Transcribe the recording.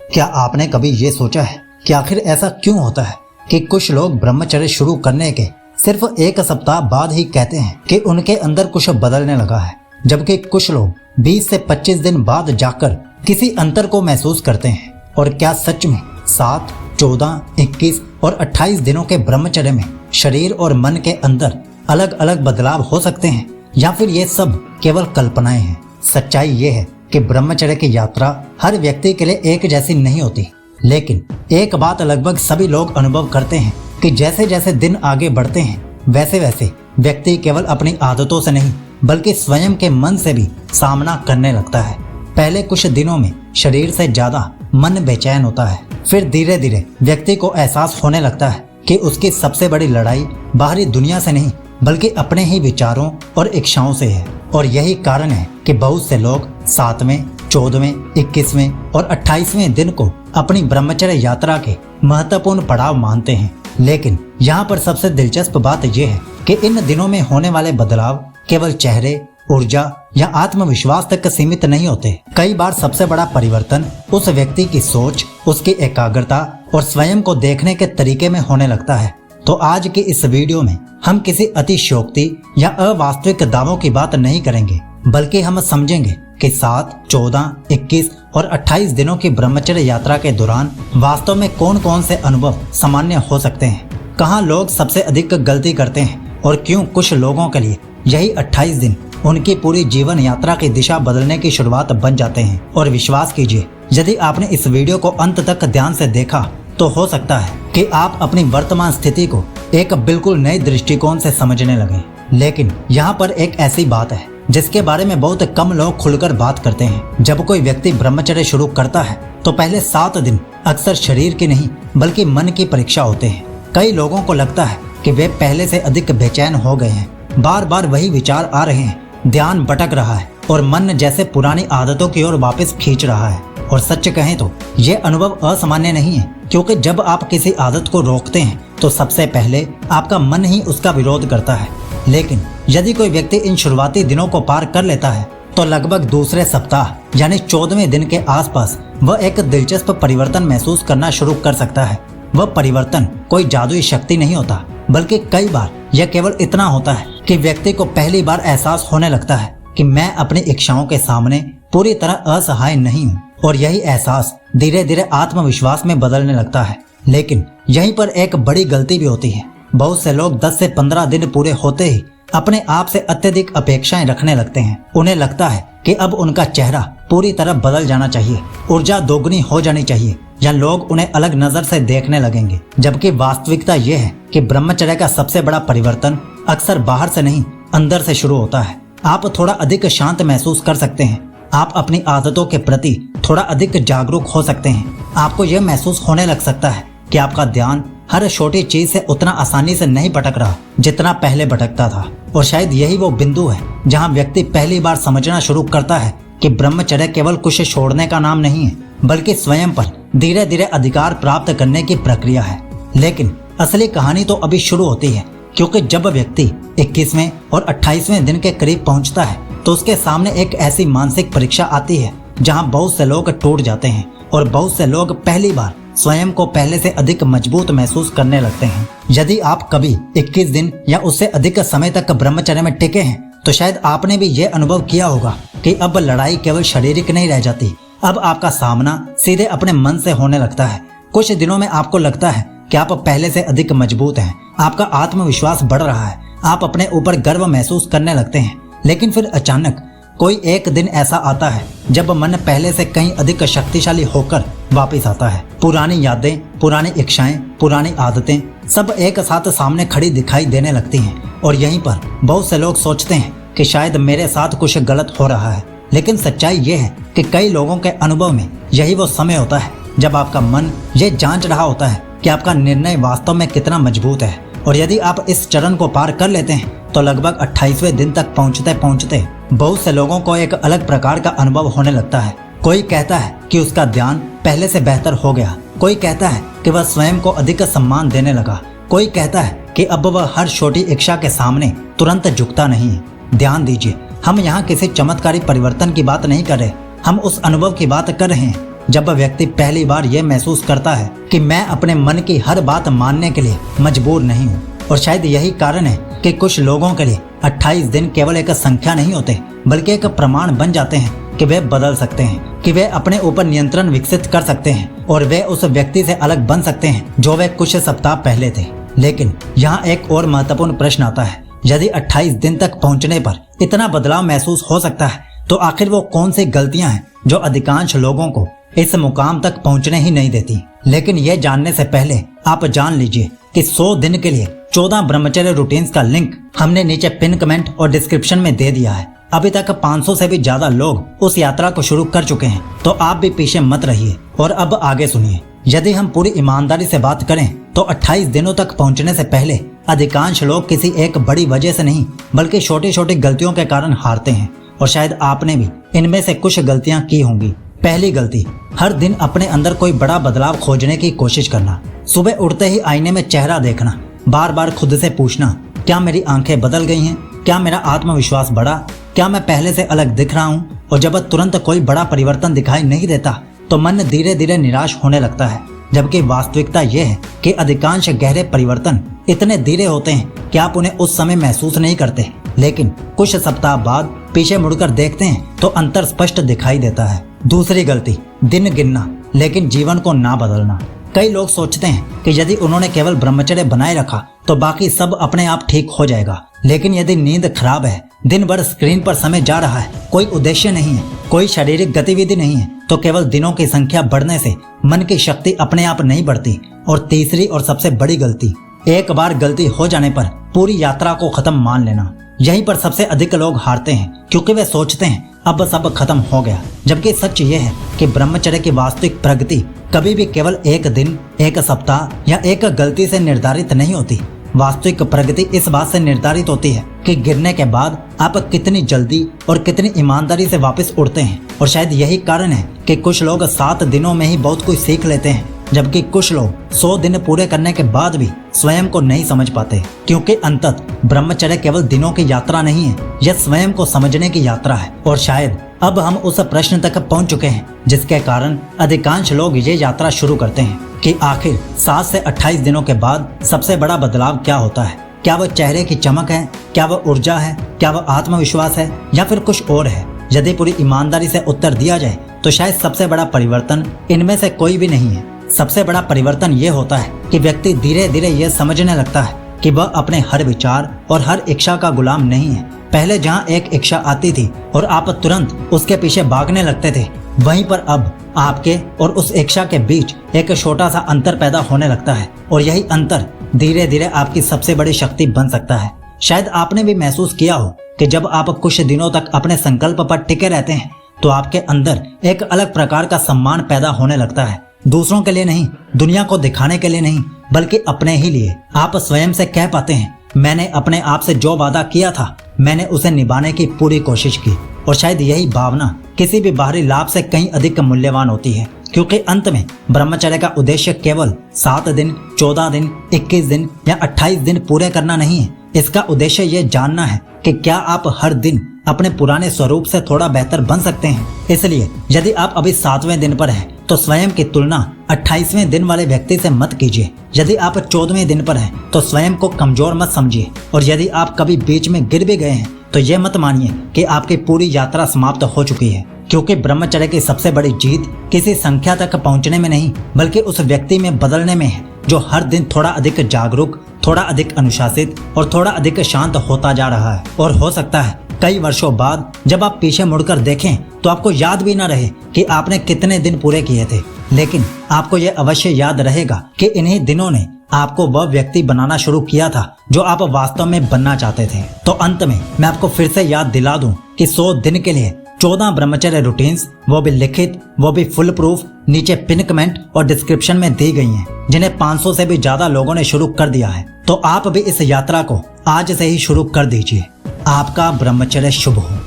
क्या आपने कभी ये सोचा है कि आखिर ऐसा क्यों होता है कि कुछ लोग ब्रह्मचर्य शुरू करने के सिर्फ एक सप्ताह बाद ही कहते हैं कि उनके अंदर कुछ बदलने लगा है, जबकि कुछ लोग 20 से 25 दिन बाद जाकर किसी अंतर को महसूस करते हैं। और क्या सच में 7, 14, 21 और 28 दिनों के ब्रह्मचर्य में शरीर और मन के अंदर अलग अलग बदलाव हो सकते हैं, या फिर ये सब केवल कल्पनाएं हैं? सच्चाई ये है कि ब्रह्मचर्य की यात्रा हर व्यक्ति के लिए एक जैसी नहीं होती, लेकिन एक बात लगभग सभी लोग अनुभव करते हैं कि जैसे जैसे दिन आगे बढ़ते हैं वैसे वैसे व्यक्ति केवल अपनी आदतों से नहीं बल्कि स्वयं के मन से भी सामना करने लगता है। पहले कुछ दिनों में शरीर से ज्यादा मन बेचैन होता है, फिर धीरे धीरे व्यक्ति को एहसास होने लगता है कि उसकी सबसे बड़ी लड़ाई बाहरी दुनिया से नहीं बल्कि अपने ही विचारों और इच्छाओं से है। और यही कारण है कि बहुत से लोग 7वें, 14वें, 21वें और 28वें दिन को अपनी ब्रह्मचर्य यात्रा के महत्वपूर्ण पड़ाव मानते हैं। लेकिन यहाँ पर सबसे दिलचस्प बात यह है कि इन दिनों में होने वाले बदलाव केवल चेहरे, ऊर्जा या आत्मविश्वास तक सीमित नहीं होते। कई बार सबसे बड़ा परिवर्तन उस व्यक्ति की सोच, उसकी एकाग्रता और स्वयं को देखने के तरीके में होने लगता है। तो आज के इस वीडियो में हम किसी अतिशयोक्ति या अवास्तविक दावों की बात नहीं करेंगे, बल्कि हम समझेंगे कि 7, 14, 21 और 28 दिनों की ब्रह्मचर्य यात्रा के दौरान वास्तव में कौन कौन से अनुभव सामान्य हो सकते हैं, कहाँ लोग सबसे अधिक गलती करते हैं और क्यों कुछ लोगों के लिए यही 28 दिन उनकी पूरी जीवन यात्रा की दिशा बदलने की शुरुआत बन जाते हैं। और विश्वास कीजिए, यदि आपने इस वीडियो को अंत तक ध्यान से देखा तो हो सकता है कि आप अपनी वर्तमान स्थिति को एक बिल्कुल नए दृष्टिकोण से समझने लगें। लेकिन यहाँ पर एक ऐसी बात है जिसके बारे में बहुत कम लोग खुलकर बात करते हैं। जब कोई व्यक्ति ब्रह्मचर्य शुरू करता है तो पहले 7 दिन अक्सर शरीर की नहीं बल्कि मन की परीक्षा होते हैं। कई लोगों को लगता है कि वे पहले से अधिक बेचैन हो गए हैं, बार बार वही विचार आ रहे हैं, ध्यान भटक रहा है और मन जैसे पुरानी आदतों की ओर वापस खींच रहा है। और सच कहें तो ये अनुभव असामान्य नहीं है, क्योंकि जब आप किसी आदत को रोकते हैं तो सबसे पहले आपका मन ही उसका विरोध करता है। लेकिन यदि कोई व्यक्ति इन शुरुआती दिनों को पार कर लेता है तो लगभग दूसरे सप्ताह यानी 14वें दिन के आसपास वह एक दिलचस्प परिवर्तन महसूस करना शुरू कर सकता है। वह परिवर्तन कोई जादुई शक्ति नहीं होता, बल्कि कई बार यह केवल इतना होता है कि व्यक्ति को पहली बार एहसास होने लगता है कि मैं अपनी इच्छाओं के सामने पूरी तरह असहाय नहीं हूँ। और यही एहसास धीरे धीरे आत्मविश्वास में बदलने लगता है। लेकिन यहीं पर एक बड़ी गलती भी होती है। बहुत से लोग 10 से 15 दिन पूरे होते ही अपने आप से अत्यधिक अपेक्षाएं रखने लगते हैं। उन्हें लगता है कि अब उनका चेहरा पूरी तरह बदल जाना चाहिए, ऊर्जा दोगुनी हो जानी चाहिए, या लोग उन्हें अलग नजर से देखने लगेंगे। जबकि वास्तविकता यह है कि ब्रह्मचर्य का सबसे बड़ा परिवर्तन अक्सर बाहर से नहीं अंदर से शुरू होता है। आप थोड़ा अधिक शांत महसूस कर सकते हैं, आप अपनी आदतों के प्रति थोड़ा अधिक जागरूक हो सकते हैं। आपको यह महसूस होने लग सकता है कि आपका ध्यान हर छोटी चीज से उतना आसानी से नहीं भटक रहा जितना पहले भटकता था। और शायद यही वो बिंदु है जहां व्यक्ति पहली बार समझना शुरू करता है कि ब्रह्मचर्य केवल कुछ छोड़ने का नाम नहीं है, बल्कि स्वयं पर धीरे धीरे अधिकार प्राप्त करने की प्रक्रिया है। लेकिन असली कहानी तो अभी शुरू होती है, क्योंकि जब व्यक्ति 21वें और 28वें दिन के करीब पहुंचता है तो उसके सामने एक ऐसी मानसिक परीक्षा आती है जहां बहुत से लोग टूट जाते हैं और बहुत से लोग पहली बार स्वयं को पहले से अधिक मजबूत महसूस करने लगते हैं। यदि आप कभी 21 दिन या उससे अधिक समय तक ब्रह्मचर्य में टिके हैं तो शायद आपने भी ये अनुभव किया होगा कि अब लड़ाई केवल शारीरिक नहीं रह जाती, अब आपका सामना सीधे अपने मन से होने लगता है। कुछ दिनों में आपको लगता है कि आप पहले से अधिक मजबूत हैं, आपका आत्मविश्वास बढ़ रहा है, आप अपने ऊपर गर्व महसूस करने लगते हैं। लेकिन फिर अचानक कोई एक दिन ऐसा आता है जब मन पहले से कहीं अधिक शक्तिशाली होकर वापस आता है। पुरानी यादें, पुरानी इच्छाएं, पुरानी आदतें सब एक साथ सामने खड़ी दिखाई देने लगती हैं। और यहीं पर बहुत से लोग सोचते हैं कि शायद मेरे साथ कुछ गलत हो रहा है। लेकिन सच्चाई ये है कि कई लोगों के अनुभव में यही वो समय होता है जब आपका मन ये जांच रहा होता है कि आपका निर्णय वास्तव में कितना मजबूत है। और यदि आप इस चरण को पार कर लेते हैं तो लगभग 28वें दिन तक पहुंचते पहुंचते बहुत से लोगों को एक अलग प्रकार का अनुभव होने लगता है। कोई कहता है कि उसका ध्यान पहले से बेहतर हो गया, कोई कहता है कि वह स्वयं को अधिक सम्मान देने लगा, कोई कहता है कि अब वह हर छोटी इच्छा के सामने तुरंत झुकता नहीं है। ध्यान दीजिए, हम यहाँ किसी चमत्कारी परिवर्तन की बात नहीं कर रहे, हम उस अनुभव की बात कर रहे हैं जब व्यक्ति पहली बार यह महसूस करता है कि मैं अपने मन की हर बात मानने के लिए मजबूर नहीं हूँ। और शायद यही कारण है कि कुछ लोगों के लिए 28 दिन केवल एक संख्या नहीं होते, बल्कि एक प्रमाण बन जाते हैं कि वे बदल सकते हैं, कि वे अपने ऊपर नियंत्रण विकसित कर सकते हैं और वे उस व्यक्ति से अलग बन सकते हैं जो वे कुछ सप्ताह पहले थे। लेकिन यहाँ एक और महत्वपूर्ण प्रश्न आता है, यदि 28 दिन तक पहुँचने पर इतना बदलाव महसूस हो सकता है, तो आखिर वो कौन सी गलतियां हैं जो अधिकांश लोगों को इस मुकाम तक पहुंचने ही नहीं देती। लेकिन ये जानने से पहले आप जान लीजिए कि 100 दिन के लिए 14 ब्रह्मचर्य रूटीन्स का लिंक हमने नीचे पिन कमेंट और डिस्क्रिप्शन में दे दिया है। अभी तक 500 से भी ज्यादा लोग उस यात्रा को शुरू कर चुके हैं, तो आप भी पीछे मत रहिए और अब आगे सुनिए। यदि हम पूरी ईमानदारी से बात करें तो 28 दिनों तक पहुंचने से पहले अधिकांश लोग किसी एक बड़ी वजह से नहीं, बल्कि छोटी छोटी गलतियों के कारण हारते हैं। और शायद आपने भी इनमें से कुछ गलतियां की होंगी। पहली गलती, हर दिन अपने अंदर कोई बड़ा बदलाव खोजने की कोशिश करना। सुबह उठते ही आईने में चेहरा देखना, बार बार खुद से पूछना, क्या मेरी आंखें बदल गई हैं? क्या मेरा आत्मविश्वास बढ़ा? क्या मैं पहले से अलग दिख रहा हूँ? और जब तुरंत कोई बड़ा परिवर्तन दिखाई नहीं देता तो मन धीरे धीरे निराश होने लगता है। जबकि वास्तविकता यह है कि अधिकांश गहरे परिवर्तन इतने धीरे होते हैं कि आप उन्हें उस समय महसूस नहीं करते, लेकिन कुछ सप्ताह बाद पीछे मुड़कर देखते हैं तो अंतर स्पष्ट दिखाई देता है। दूसरी गलती, दिन गिनना लेकिन जीवन को ना बदलना। कई लोग सोचते हैं कि यदि उन्होंने केवल ब्रह्मचर्य बनाए रखा तो बाकी सब अपने आप ठीक हो जाएगा। लेकिन यदि नींद खराब है, दिन भर स्क्रीन पर समय जा रहा है, कोई उद्देश्य नहीं है, कोई शारीरिक गतिविधि नहीं है, तो केवल दिनों की संख्या बढ़ने से मन की शक्ति अपने आप नहीं बढ़ती। और तीसरी और सबसे बड़ी गलती, एक बार गलती हो जाने पर पूरी यात्रा को खत्म मान लेना। यहीं पर सबसे अधिक लोग हारते हैं, क्योंकि वे सोचते हैं अब सब खत्म हो गया। जबकि सच ये है कि ब्रह्मचर्य की वास्तविक प्रगति कभी भी केवल एक दिन, एक सप्ताह या एक गलती से निर्धारित नहीं होती। वास्तविक प्रगति इस बात से निर्धारित होती है कि गिरने के बाद आप कितनी जल्दी और कितनी ईमानदारी से वापस उठते हैं। और शायद यही कारण है कि कुछ लोग 7 दिनों में ही बहुत कुछ सीख लेते हैं, जबकि कुछ लोग 100 दिन पूरे करने के बाद भी स्वयं को नहीं समझ पाते। क्योंकि अंततः ब्रह्मचर्य केवल दिनों की यात्रा नहीं है, यह स्वयं को समझने की यात्रा है। और शायद अब हम उस प्रश्न तक पहुंच चुके हैं जिसके कारण अधिकांश लोग ये यात्रा शुरू करते हैं कि आखिर 7 से 28 दिनों के बाद सबसे बड़ा बदलाव क्या होता है। क्या वह चेहरे की चमक है? क्या वह ऊर्जा है? क्या वह आत्मविश्वास है? या फिर कुछ और है? यदि पूरी ईमानदारी से उत्तर दिया जाए तो शायद सबसे बड़ा परिवर्तन इनमें से कोई भी नहीं है। सबसे बड़ा परिवर्तन ये होता है कि व्यक्ति धीरे धीरे यह समझने लगता है कि वह अपने हर विचार और हर इच्छा का गुलाम नहीं है। पहले जहाँ एक इच्छा आती थी और आप तुरंत उसके पीछे भागने लगते थे, वहीं पर अब आपके और उस इच्छा के बीच एक छोटा सा अंतर पैदा होने लगता है। और यही अंतर धीरे धीरे आपकी सबसे बड़ी शक्ति बन सकता है। शायद आपने भी महसूस किया हो कि जब आप कुछ दिनों तक अपने संकल्प पर टिके रहते हैं तो आपके अंदर एक अलग प्रकार का सम्मान पैदा होने लगता है। दूसरों के लिए नहीं, दुनिया को दिखाने के लिए नहीं, बल्कि अपने ही लिए। आप स्वयं से कह पाते हैं, मैंने अपने आप से जो वादा किया था मैंने उसे निभाने की पूरी कोशिश की। और शायद यही भावना किसी भी बाहरी लाभ से कहीं अधिक मूल्यवान होती है, क्योंकि अंत में ब्रह्मचर्य का उद्देश्य केवल 7 दिन, 14 दिन, 21 दिन या 28 दिन पूरे करना नहीं है। इसका उद्देश्य ये जानना है कि क्या आप हर दिन अपने पुराने स्वरूप से थोड़ा बेहतर बन सकते हैं। इसलिए यदि आप अभी 7वें दिन पर हैं तो स्वयं की तुलना 28वें दिन वाले व्यक्ति से मत कीजिए। यदि आप 14वें दिन पर हैं तो स्वयं को कमजोर मत समझिए। और यदि आप कभी बीच में गिर भी गए हैं तो ये मत मानिए कि आपकी पूरी यात्रा समाप्त हो चुकी है। क्योंकि ब्रह्मचर्य की सबसे बड़ी जीत किसी संख्या तक पहुंचने में नहीं, बल्कि उस व्यक्ति में बदलने में है जो हर दिन थोड़ा अधिक जागरूक, थोड़ा अधिक अनुशासित और थोड़ा अधिक शांत होता जा रहा है। और हो सकता है कई वर्षों बाद जब आप पीछे मुड़कर देखें तो आपको याद भी न रहे कि आपने कितने दिन पूरे किए थे, लेकिन आपको यह अवश्य याद रहेगा कि इन्हीं दिनों ने आपको वह व्यक्ति बनाना शुरू किया था जो आप वास्तव में बनना चाहते थे। तो अंत में मैं आपको फिर से याद दिला दूं कि 100 दिन के लिए 14 ब्रह्मचर्य रूटीन्स, वो भी लिखित, वो भी फुल प्रूफ, नीचे पिन कमेंट और डिस्क्रिप्शन में दी गई हैं, जिन्हें 500 से भी ज्यादा लोगों ने शुरू कर दिया है। तो आप भी इस यात्रा को आज से ही शुरू कर दीजिए। आपका ब्रह्मचर्य शुभ हो।